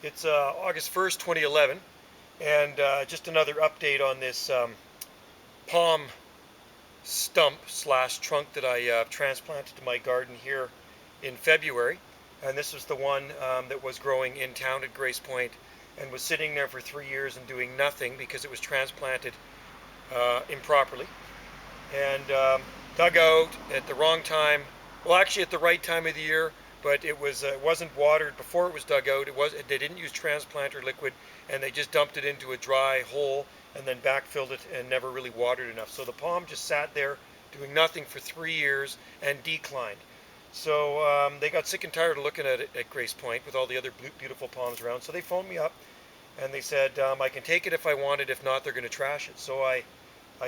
It's August 1st, 2011, and just another update on this palm stump slash trunk that I transplanted to my garden here in February. And this was the one that was growing in town at Grace Point and was sitting there for 3 years and doing nothing because it was transplanted improperly and dug out at the wrong time. Well, actually at the right time of the year, but it wasn't watered before it was dug out. They didn't use transplanter liquid, and they just dumped it into a dry hole and then backfilled it and never really watered enough. So the palm just sat there doing nothing for 3 years and declined. So they got sick and tired of looking at it at Grace Point with all the other beautiful palms around. So they phoned me up and they said I can take it if I want it. If not, they're going to trash it. So I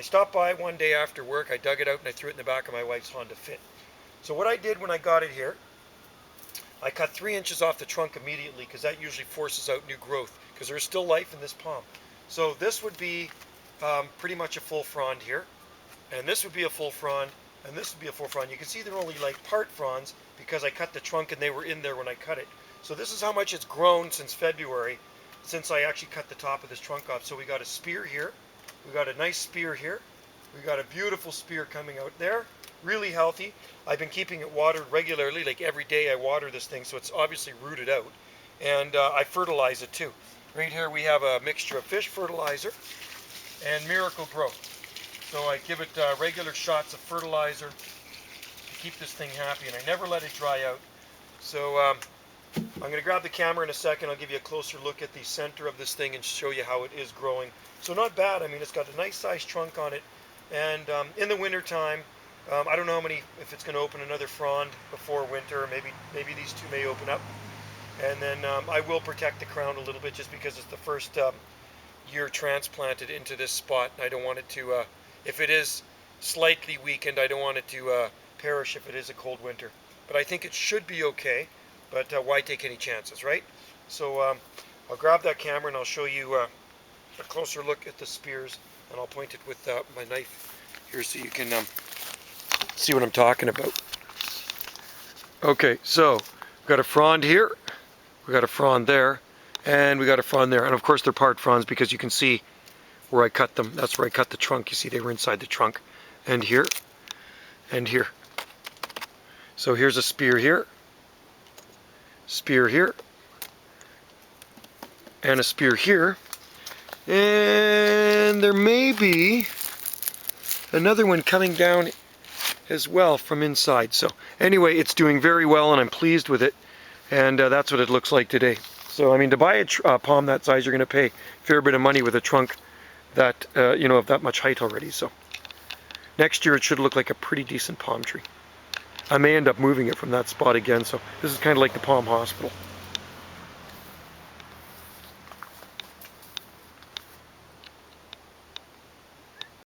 stopped by one day after work. I dug it out and I threw it in the back of my wife's Honda Fit. So what I did when I got it here, I cut 3 inches off the trunk immediately because that usually forces out new growth because there's still life in this palm. So this would be pretty much a full frond here, and this would be a full frond, and this would be a full frond. You can see they're only like part fronds because I cut the trunk and they were in there when I cut it. So this is how much it's grown since February, since I actually cut the top of this trunk off. So we got a spear here, we got a nice spear here, we got a beautiful spear coming out there. Really healthy. I've been keeping it watered regularly, like every day I water this thing, so it's obviously rooted out. And I fertilize it too. Right here we have a mixture of fish fertilizer and Miracle-Gro. So I give it regular shots of fertilizer to keep this thing happy, and I never let it dry out. So I'm going to grab the camera in a second. I'll give you a closer look at the center of this thing and show you how it is growing. So not bad. I mean, it's got a nice sized trunk on it, and in the winter time, I don't know if it's going to open another frond before winter. Maybe these two may open up, and then I will protect the crown a little bit just because it's the first year transplanted into this spot. I don't want it to, if it is slightly weakened, I don't want it to perish if it is a cold winter. But I think it should be okay. But why take any chances, right? So I'll grab that camera and I'll show you a closer look at the spears, and I'll point it with my knife here so you can see what I'm talking about. Okay, so we've got a frond here, we got a frond there, and we got a frond there. And of course they're part fronds because you can see where I cut them. That's where I cut the trunk. You see they were inside the trunk. And here, and here. So here's a spear here, and a spear here. And there may be another one coming down as well from inside. So anyway, it's doing very well and I'm pleased with it, and that's what it looks like today. So I mean, to buy a palm that size, you're going to pay a fair bit of money with a trunk that of that much height already. So next year it should look like a pretty decent palm tree. I may end up moving it from that spot again, so this is kind of like the Palm Hospital.